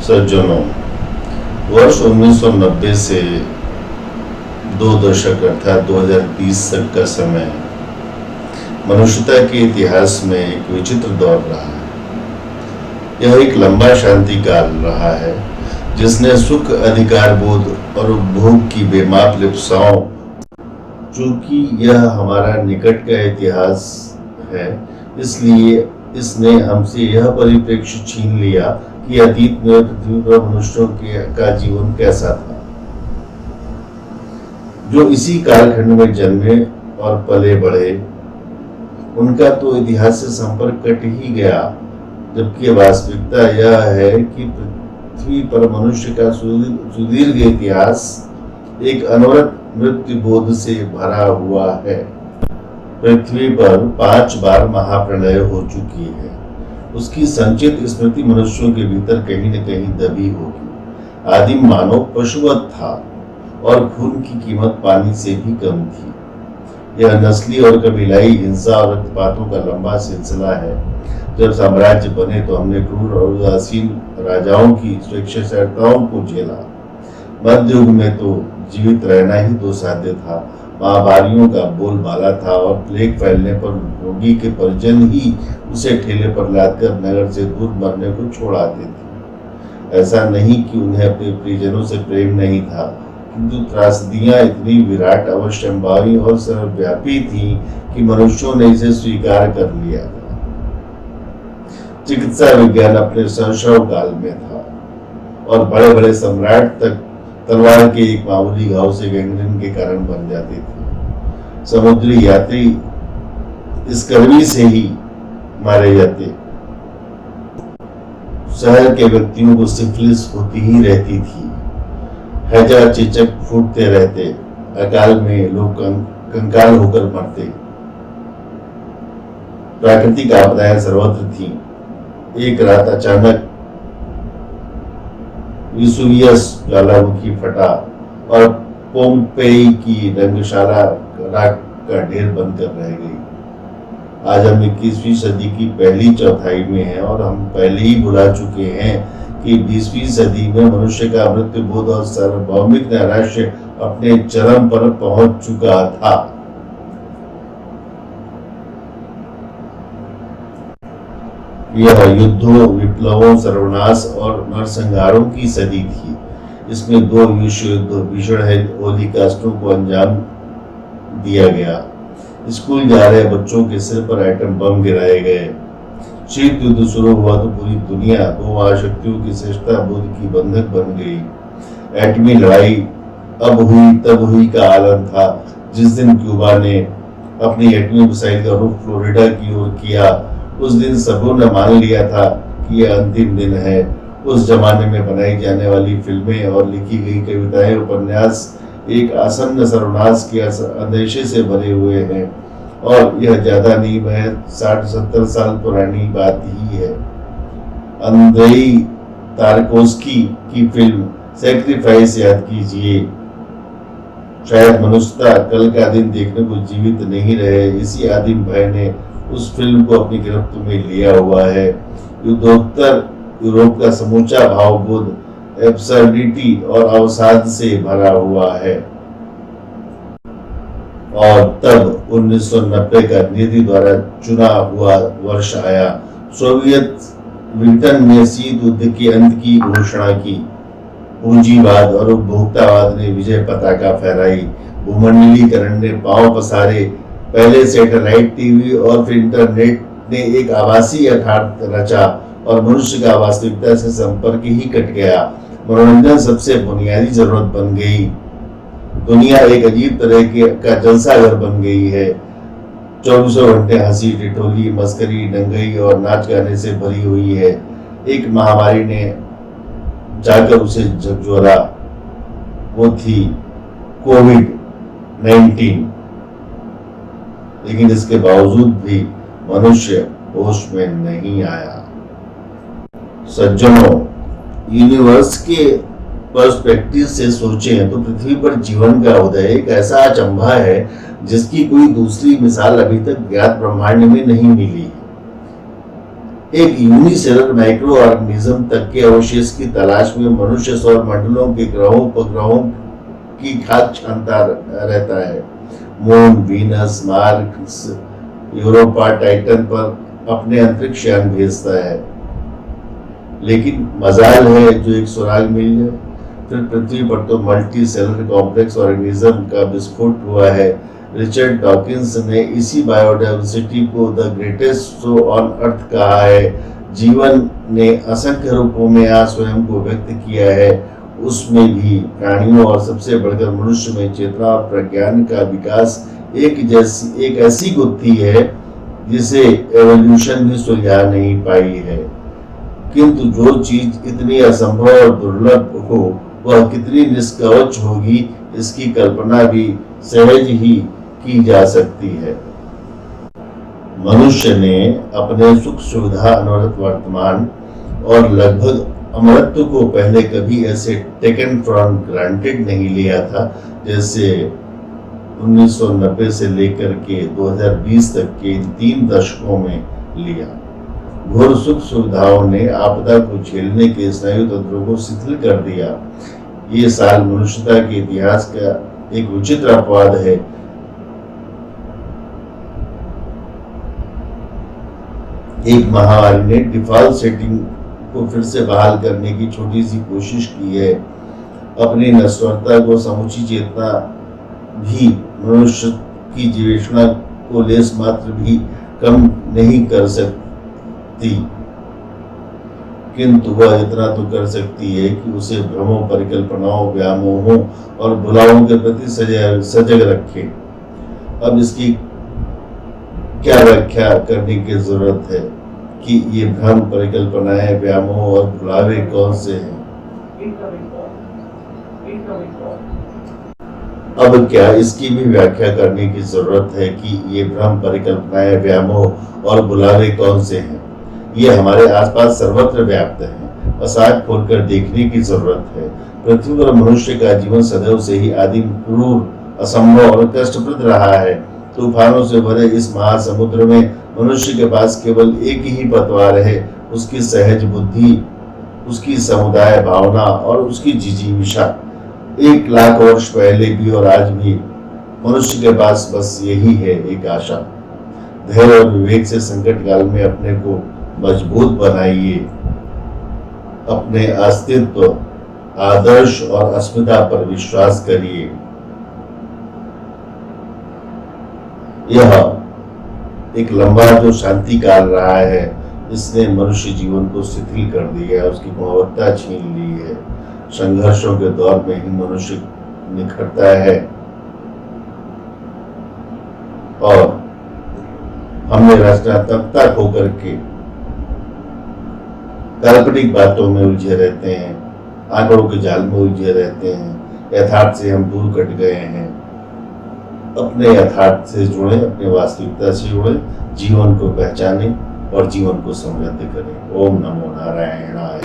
सज्जनों, वर्ष 1990 से 2 दशक अर्थात 2020 तक का समय मनुष्यता के इतिहास में एक विचित्र दौर रहा है। यह एक लंबा शांति काल रहा है जिसने सुख, अधिकार बोध और उपभोग की बेमाप लिप्साओं, चूंकि यह हमारा निकट का इतिहास है इसलिए इसने हमसे यह परिप्रेक्ष्य छीन लिया कि अतीत में पृथ्वी पर मनुष्यों का जीवन कैसा था, जो इसी कालखंड में जन्मे और पले बढ़े। उनका तो इतिहास से संपर्क कट ही गया, जबकि वास्तविकता यह है कि पृथ्वी पर मनुष्य का सुदीर्घ इतिहास एक अनवरत मृत्यु बोध से भरा हुआ है। पृथ्वी पर 5 बार महाप्रलय हो चुकी है। उसकी संचित स्मृति मनुष्यों के भीतर कहीं न कहीं दबी होगी। आदिम मानव पशुवत था और खून की कीमत पानी से भी कम थी। यह नस्ली और कबीलाई हिंसा और रक्तपातों का लंबा सिलसिला है। जब साम्राज्य बने तो हमने क्रूर और उदासीन राजाओं की स्वेच्छाचारिताओं को झेला। मध्य युग में तो जीवित रहना ही दुस्साध्य था। महामारियों का बोलबाला था और प्लेग फैलने पर रोगी के परिजन ही उसे ठेले पर लादकर नगर से दूर मरने को छोड़ आते थे। ऐसा नहीं कि उन्हें अपने परिजनों से प्रेम नहीं था, किंतु त्रासदियां इतनी विराट, अवश्यंभावी और सर्वव्यापी थी कि मनुष्यों ने इसे स्वीकार कर लिया था। चिकित्सा विज्ञान अपने शैशव काल में था और बड़े बड़े सम्राट तक तलवार के एक मामूली घाव से गैंग्रीन के कारण बन जाते थे। समुद्री यात्री इस गर्मी से ही मारे जाते। शहर के व्यक्तियों को सिफिलिस होती ही रहती थी। हैजा चेचक फूटते रहते। अकाल में लोग कंकाल होकर मरते। प्राकृतिक आपदाएं सर्वत्र थीं। एक रात अचानक विसुवियस ज्वालामुखी फटा और पोम्पेई की रंगशाला राख का ढेर बनकर रह गई। आज हम 21वीं सदी की पहली चौथाई में हैं और हम पहले ही भुला चुके हैं कि 20वीं सदी में मनुष्य का मृत्यु बोध और सार्वभौमिक नैराश्य अपने चरम पर पहुंच चुका था। यह युद्धों, विप्लवों, सर्वनाश और नरसंहारों की सदी थी। इसमें 2 विश्व युद्ध, भीषण होलिकास्टों को अंजाम दिया गया। स्कूल जा रहे बच्चों के सिर पर एटम बम गिराए गए। शीत युद्ध शुरू हुआ तो पूरी दुनिया 2 महाशक्तियों की श्रेष्ठता बोध की बंधक बन गई। एटमी लड़ाई अब हुई तब हुई का आलम था जिस दिन क्यूबा ने अपनी एटमी मिसाइल का रुख फ्लोरिडा की ओर किया। उस दिन सबों ने मान लिया था कि यह अंतिम दिन है। उस जमाने में बनाई जाने वाली फिल्में और लिखी गई कविताएं, उपन्यास एक आसन्न सर्वनाश के अंदेशे से भरे हुए हैं और यह ज्यादा नहीं महज 60-70 साल पुरानी बात ही है। अंद्रेई तारकोस्की की फिल्म सैक्रिफाइस याद कीजिए। शायद मनुष्यता कल का दिन देखने को जीवित नहीं रहे, इसी आदिम भय ने उस फिल्म को अपनी गिरफ्त में लिया हुआ है। युद्धोत्तर यूरोप का समूचा भावबोध एब्सर्डिटी और अवसाद से भरा हुआ है। और तब 1990 का निधि द्वारा चुना हुआ वर्ष आया। सोवियत ब्रिटेन ने शीत युद्ध के अंत की घोषणा की। पूंजीवाद और उपभोक्तावाद ने विजय पताका फहराई। भूमंडलीकरण ने पांव पसारे। पहले सैटेलाइट टीवी और फिर इंटरनेट ने एक आभासी यथार्थ रचा और मनुष्य का वास्तविकता से संपर्क ही कट गया। मनोरंजन सबसे बुनियादी जरूरत बन गई। दुनिया एक अजीब तरह का जलसा घर बन गई है। 24 घंटे हंसी, ठिठोली, मस्करी, दंगई और नाच गाने से भरी हुई है। एक महामारी ने जाकर उसे झकझोरा। वो थी कोविड-19। लेकिन इसके बावजूद भी मनुष्य होश में नहीं आया। सज्जनों, यूनिवर्स के पर्सपेक्टिव से सोचें तो पृथ्वी पर जीवन का उदय एक ऐसा अचंभा है जिसकी कोई दूसरी मिसाल अभी तक ज्ञात ब्रह्मांड में नहीं मिली। एक यूनिसेलर माइक्रो ऑर्गेनिज्म तक के अवशेष की तलाश में मनुष्य सौर मंडलों के ग्रहों उपग्रहों की खाद छानता रहता है। Moon, Venus, Mars, Europa, Titan पर अपने अंतरिक्ष यान भेजता है, लेकिन मजाल है जो एक सुराग मिल जाए। फिर पृथ्वी पर तो मल्टी सेलर कॉम्प्लेक्स ऑर्गेनिज्म का विस्फोट हुआ है। रिचर्ड डॉकिंस ने इसी बायोडाइवर्सिटी को the greatest show on earth कहा है। जीवन ने असंख्य रूपों में आज स्वयं को व्यक्त किया है, उसमें भी प्राणियों और सबसे बढ़कर मनुष्य में चेतना और प्रज्ञान का विकास एक ऐसी गुत्थी है जिसे एवोल्यूशन भी सुलझा नहीं पाई है। किंतु जो चीज इतनी असंभव और दुर्लभ हो वह कितनी निष्कवच होगी, इसकी कल्पना भी सहज ही की जा सकती है। मनुष्य ने अपने सुख सुविधा अनवरत वर्तमान और लगभग अमरत्व को पहले कभी ऐसे टेकन फॉर ग्रांटेड नहीं लिया था जैसे 1990 से लेकर के 2020 तक के इन 3 दशकों में लिया। घोर सुख सुविधाओं ने आपदा को झेलने के स्नायु तंत्रों को शिथिल कर दिया। ये साल मनुष्यता के इतिहास का एक विचित्र अपवाद है। एक महामारी ने डिफॉल्ट सेटिंग को फिर से बहाल करने की छोटी सी कोशिश की है। अपनी नश्वरता को समुची चेतना भी मनुष्य की जीवेशना को लेस मात्र भी कम नहीं कर सकती, किंतु वह इतना तो कर सकती है कि उसे भ्रमों, परिकल्पनाओं, व्यामोहों और भुलाओं के प्रति सजग रखे। अब इसकी क्या व्याख्या करने की जरूरत है कि ये भ्रम, परिकल्पनाएं, व्यामोह और भुलावे कौन से हैं? अब क्या इसकी भी व्याख्या करने की जरूरत है कि ये भ्रम, परिकल्पनाएं, व्यामोह और भुलावे कौन से हैं? ये हमारे आसपास सर्वत्र व्याप्त हैं। बस आँख खोलकर देखने की जरूरत है। पृथ्वी पर मनुष्य का जीवन सदैव से ही आदिम, क्रूर, असंभव और कष्टप्रद रहा है। तूफानों से भरे इस महासमुद्र में मनुष्य के पास केवल एक ही पतवार है, उसकी सहज बुद्धि, उसकी समुदाय भावना और उसकी जिजीविषा। 1 लाख वर्ष पहले भी और आज भी मनुष्य के पास बस यही है, एक आशा। धैर्य और विवेक से संकट काल में अपने को मजबूत बनाइए। अपने अस्तित्व, आदर्श और अस्मिता पर विश्वास करिए। यह एक लंबा जो शांति काल रहा है, इसने मनुष्य जीवन को शिथिल कर दिया है, उसकी गुणवत्ता छीन ली है। संघर्षों के दौर में ही मनुष्य निखरता है और हमने रचनात्मकता खो करके काल्पनिक बातों में उलझे रहते हैं, आंकड़ों के जाल में उलझे रहते हैं। यथार्थ से हम दूर कट गए हैं। अपने यथार्थ से जुड़े, अपने वास्तविकता से जुड़े, जीवन को पहचानें और जीवन को समृद्ध करें। ओम नमो नारायणाय।